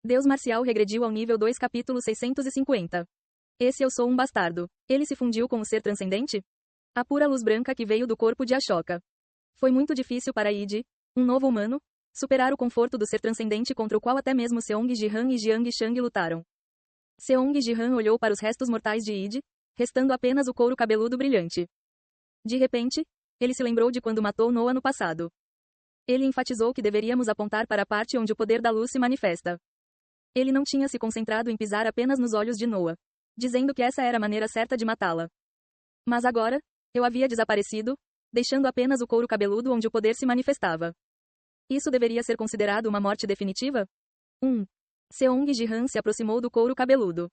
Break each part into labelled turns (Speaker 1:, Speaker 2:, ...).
Speaker 1: Deus marcial regrediu ao nível 2 capítulo 650. Esse eu sou um bastardo. Ele se fundiu com o ser transcendente? A pura luz branca que veio do corpo de Ashoka. Foi muito difícil para Id, um novo humano, superar o conforto do ser transcendente contra o qual até mesmo Seong Ji-han e Jiang Shang lutaram. Seong Ji-han olhou para os restos mortais de Id, restando apenas o couro cabeludo brilhante. De repente, ele se lembrou de quando matou Noah no passado. Ele enfatizou que deveríamos apontar para a parte onde o poder da luz se manifesta. Ele não tinha se concentrado em pisar apenas nos olhos de Noah, dizendo que essa era a maneira certa de matá-la. Mas agora, eu havia desaparecido, deixando apenas o couro cabeludo onde o poder se manifestava. Isso deveria ser considerado uma morte definitiva? Seong Ji-han se aproximou do couro cabeludo.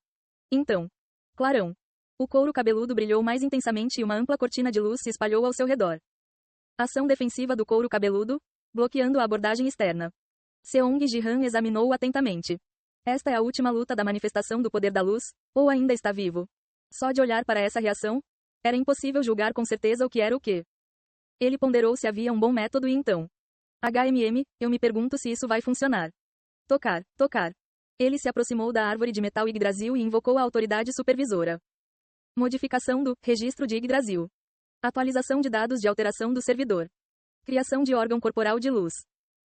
Speaker 1: Então, clarão. O couro cabeludo brilhou mais intensamente e uma ampla cortina de luz se espalhou ao seu redor. Ação defensiva do couro cabeludo, bloqueando a abordagem externa. Seong Ji-han examinou-o atentamente. Esta é a última luta da manifestação do poder da luz, ou ainda está vivo? Só de olhar para essa reação, era impossível julgar com certeza o que era o que. Ele ponderou se havia um bom método e então. eu me pergunto se isso vai funcionar. Tocar. Ele se aproximou da árvore de metal Yggdrasil e invocou a autoridade supervisora. Modificação do registro de Yggdrasil. Atualização de dados de alteração do servidor. Criação de órgão corporal de luz.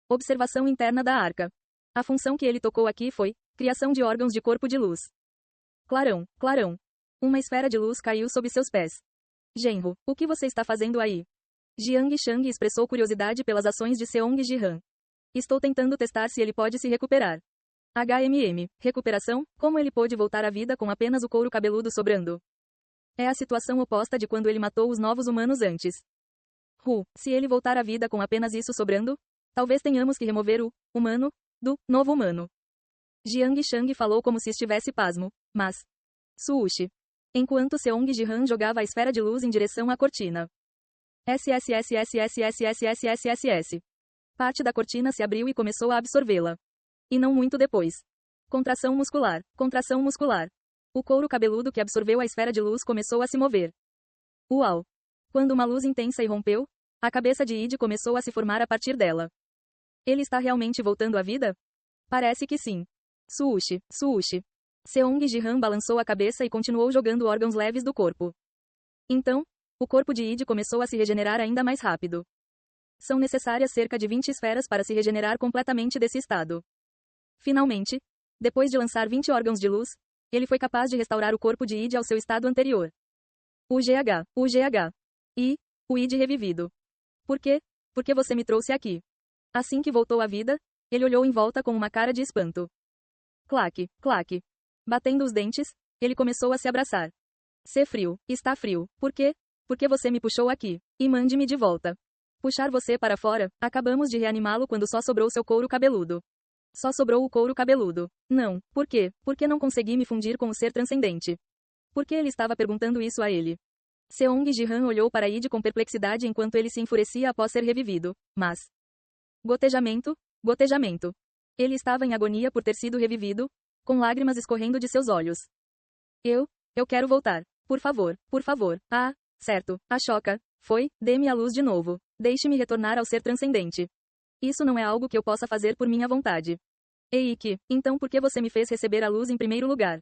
Speaker 1: Observação interna da arca. A função que ele tocou aqui foi criação de órgãos de corpo de luz. Clarão. Uma esfera de luz caiu sob seus pés. Genro, o que você está fazendo aí? Jiang Shang expressou curiosidade pelas ações de Seong Ji-han. Estou tentando testar se ele pode se recuperar. Recuperação? Como ele pôde voltar à vida com apenas o couro cabeludo sobrando? É a situação oposta de quando ele matou os novos humanos antes. Se ele voltar à vida com apenas isso sobrando, talvez tenhamos que remover o humano do novo humano. Jiang Shang falou como se estivesse pasmo, mas Sushi. Enquanto Seong Ji-han jogava a esfera de luz em direção à cortina. SSSSSSSSSSSS. Parte da cortina se abriu e começou a absorvê-la. E não muito depois. Contração muscular. O couro cabeludo que absorveu a esfera de luz começou a se mover. Uau! Quando uma luz intensa irrompeu, a cabeça de Id começou a se formar a partir dela. Ele está realmente voltando à vida? Parece que sim. Sushi. Seong Ji-han balançou a cabeça e continuou jogando órgãos leves do corpo. Então, o corpo de Id começou a se regenerar ainda mais rápido. São necessárias cerca de 20 esferas para se regenerar completamente desse estado. Finalmente, depois de lançar 20 órgãos de luz, ele foi capaz de restaurar o corpo de Id ao seu estado anterior. O GH. E, o Id revivido. Por quê? Porque você me trouxe aqui. Assim que voltou à vida, ele olhou em volta com uma cara de espanto. Claque. Batendo os dentes, ele começou a se abraçar. Está frio. Por quê? Porque você me puxou aqui. E mande-me de volta. Puxar você para fora, acabamos de reanimá-lo quando só sobrou seu couro cabeludo. Só sobrou o couro cabeludo. Não. Por quê? Porque não consegui me fundir com o ser transcendente. Por que ele estava perguntando isso a ele? Seong Ji-han olhou para Id com perplexidade enquanto ele se enfurecia após ser revivido, mas... Gotejamento. Ele estava em agonia por ter sido revivido, com lágrimas escorrendo de seus olhos. Eu quero voltar. Por favor. Ah, certo. Ashoka, dê-me a luz de novo. Deixe-me retornar ao ser transcendente. Isso não é algo que eu possa fazer por minha vontade. Eike, então por que você me fez receber a luz em primeiro lugar?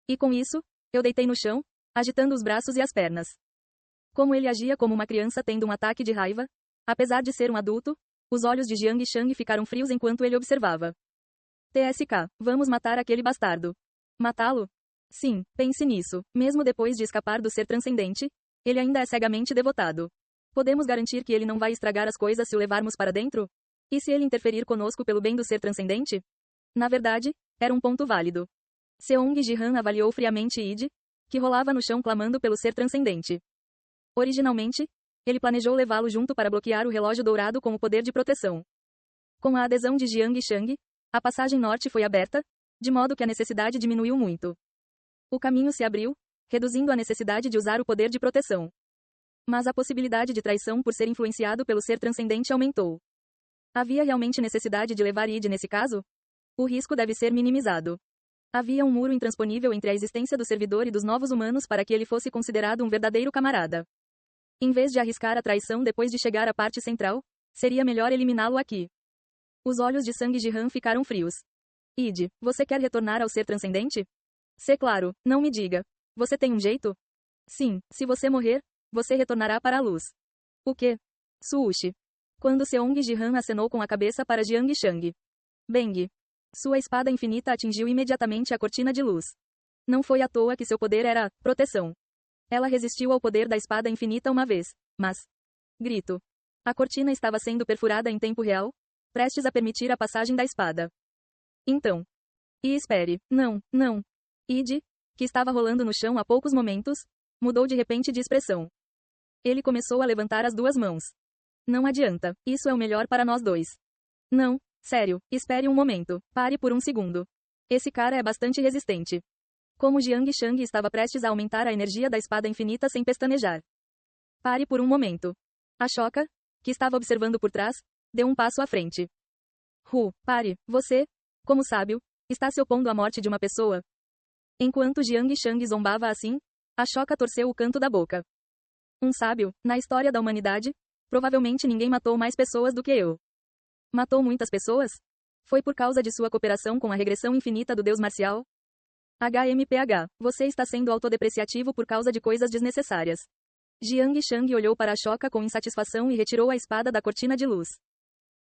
Speaker 1: E com isso, eu deitei no chão, agitando os braços e as pernas. Como ele agia como uma criança tendo um ataque de raiva, apesar de ser um adulto, os olhos de Jiang Shang ficaram frios enquanto ele observava. TSK, vamos matar aquele bastardo. Matá-lo? Sim, pense nisso. Mesmo depois de escapar do ser transcendente, ele ainda é cegamente devotado. Podemos garantir que ele não vai estragar as coisas se o levarmos para dentro? E se ele interferir conosco pelo bem do ser transcendente? Na verdade, era um ponto válido. Seong Ji-han avaliou friamente Id, que rolava no chão clamando pelo ser transcendente. Originalmente, ele planejou levá-lo junto para bloquear o relógio dourado com o poder de proteção. Com a adesão de Jiang Shang, a passagem norte foi aberta, de modo que a necessidade diminuiu muito. O caminho se abriu, reduzindo a necessidade de usar o poder de proteção. Mas a possibilidade de traição por ser influenciado pelo ser transcendente aumentou. Havia realmente necessidade de levar Id nesse caso? O risco deve ser minimizado. Havia um muro intransponível entre a existência do servidor e dos novos humanos para que ele fosse considerado um verdadeiro camarada. Em vez de arriscar a traição depois de chegar à parte central, seria melhor eliminá-lo aqui. Os olhos de Sang Ji-han ficaram frios. Id, você quer retornar ao ser transcendente? Se claro, não me diga. Você tem um jeito? Sim, se você morrer, você retornará para a luz. O quê? Suushi. Quando Seong Jihan acenou com a cabeça para Jiang Shang. Bang. Sua espada infinita atingiu imediatamente a cortina de luz. Não foi à toa que seu poder era proteção. Ela resistiu ao poder da espada infinita uma vez, mas... Grito. A cortina estava sendo perfurada em tempo real, prestes a permitir a passagem da espada. Então. E espere, não, não. Id, que estava rolando no chão há poucos momentos, mudou de repente de expressão. Ele começou a levantar as duas mãos. Não adianta, isso é o melhor para nós dois. Não, sério, espere um momento, pare por um segundo. Esse cara é bastante resistente. Como Jiang Shang estava prestes a aumentar a energia da espada infinita sem pestanejar. Pare por um momento. A Choca, que estava observando por trás, deu um passo à frente. Pare, você, como sábio, está se opondo à morte de uma pessoa? Enquanto Jiang Shang zombava assim, a Choca torceu o canto da boca. Um sábio, na história da humanidade, provavelmente ninguém matou mais pessoas do que eu. Matou muitas pessoas? Foi por causa de sua cooperação com a regressão infinita do Deus marcial? HMPH, você está sendo autodepreciativo por causa de coisas desnecessárias. Jiang Shang olhou para a Choca com insatisfação e retirou a espada da cortina de luz.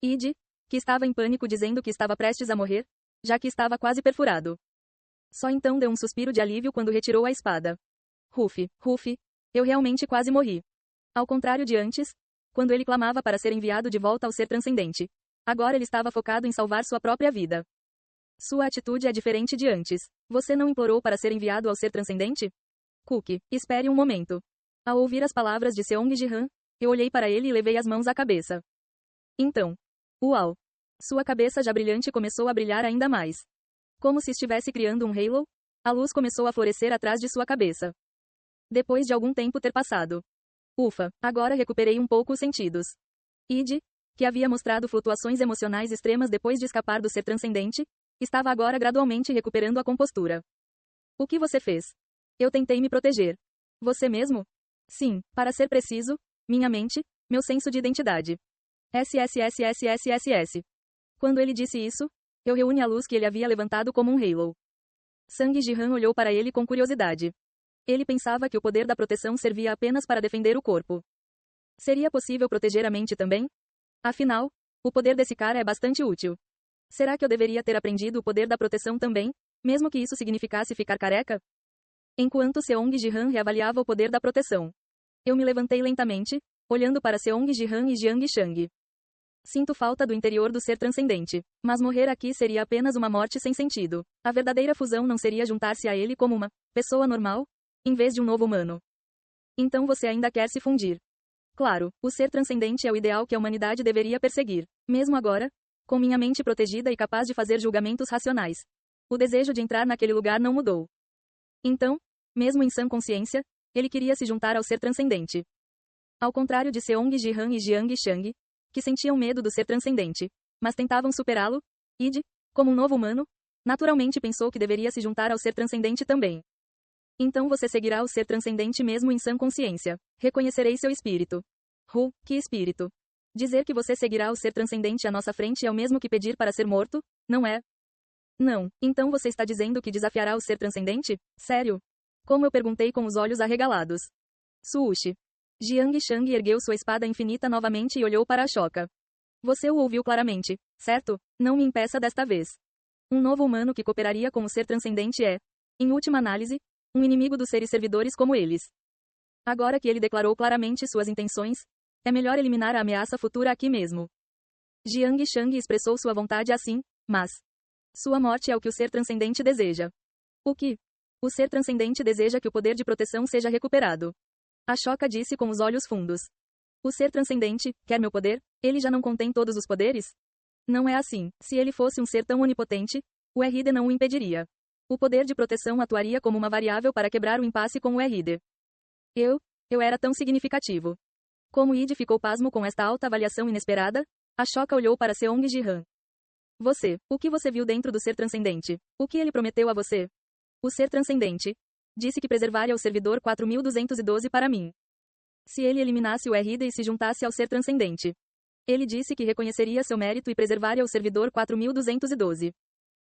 Speaker 1: Id, que estava em pânico dizendo que estava prestes a morrer, já que estava quase perfurado. Só então deu um suspiro de alívio quando retirou a espada. Ruf, eu realmente quase morri. Ao contrário de antes, quando ele clamava para ser enviado de volta ao ser transcendente. Agora ele estava focado em salvar sua própria vida. Sua atitude é diferente de antes. Você não implorou para ser enviado ao ser transcendente? Cookie, espere um momento. Ao ouvir as palavras de Seong Jihan, eu olhei para ele e levei as mãos à cabeça. Então. Uau! Sua cabeça já brilhante começou a brilhar ainda mais. Como se estivesse criando um halo, a luz começou a florescer atrás de sua cabeça. Depois de algum tempo ter passado. Ufa, agora recuperei um pouco os sentidos. Id, que havia mostrado flutuações emocionais extremas depois de escapar do ser transcendente, estava agora gradualmente recuperando a compostura. O que você fez? Eu tentei me proteger. Você mesmo? Sim, para ser preciso, minha mente, meu senso de identidade. SSSSSSS. Quando ele disse isso, eu reuni a luz que ele havia levantado como um halo. Sang Jihan olhou para ele com curiosidade. Ele pensava que o poder da proteção servia apenas para defender o corpo. Seria possível proteger a mente também? Afinal, o poder desse cara é bastante útil. Será que eu deveria ter aprendido o poder da proteção também, mesmo que isso significasse ficar careca? Enquanto Seong Jihan reavaliava o poder da proteção. Eu me levantei lentamente, olhando para Seong Jihan e Jiang Shang. Sinto falta do interior do ser transcendente, mas morrer aqui seria apenas uma morte sem sentido. A verdadeira fusão não seria juntar-se a ele como uma pessoa normal, em vez de um novo humano. Então você ainda quer se fundir. Claro, o ser transcendente é o ideal que a humanidade deveria perseguir, mesmo agora, com minha mente protegida e capaz de fazer julgamentos racionais. O desejo de entrar naquele lugar não mudou. Então, mesmo em sã consciência, ele queria se juntar ao ser transcendente. Ao contrário de Seong Jihan e Jiang Shang, que sentiam medo do ser transcendente, mas tentavam superá-lo, Id, como um novo humano, naturalmente pensou que deveria se juntar ao ser transcendente também. Então você seguirá o ser transcendente mesmo em sã consciência. Reconhecerei seu espírito. Que espírito? Dizer que você seguirá o ser transcendente à nossa frente é o mesmo que pedir para ser morto, não é? Não, então você está dizendo que desafiará o ser transcendente? Sério? Como eu perguntei com os olhos arregalados. Suushi. Jiang Shang ergueu sua espada infinita novamente e olhou para a Choca. Você o ouviu claramente, certo? Não me impeça desta vez. Um novo humano que cooperaria com o ser transcendente é, em última análise, um inimigo dos seres servidores como eles. Agora que ele declarou claramente suas intenções, é melhor eliminar a ameaça futura aqui mesmo. Jiang Shang expressou sua vontade assim, mas sua morte é o que o ser transcendente deseja. O que? O ser transcendente deseja que o poder de proteção seja recuperado. A Choca disse com os olhos fundos. O ser transcendente quer meu poder? Ele já não contém todos os poderes? Não é assim. Se ele fosse um ser tão onipotente, o RD não o impediria. O poder de proteção atuaria como uma variável para quebrar o impasse com o RD. Eu era tão significativo. Como Id ficou pasmo com esta alta avaliação inesperada, a Choca olhou para Seong Jihan. O que você viu dentro do ser transcendente? O que ele prometeu a você? O ser transcendente disse que preservaria o servidor 4212 para mim. Se ele eliminasse o RD e se juntasse ao ser transcendente. Ele disse que reconheceria seu mérito e preservaria o servidor 4212.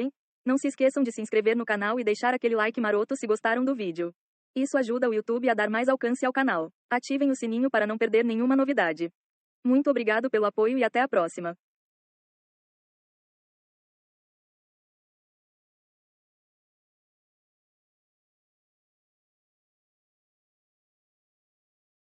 Speaker 1: assistirem. Não se esqueçam de se inscrever no canal e deixar aquele like maroto se gostaram do vídeo. Isso ajuda o YouTube a dar mais alcance ao canal. Ativem o sininho para não perder nenhuma novidade. Muito obrigado pelo apoio e até a próxima.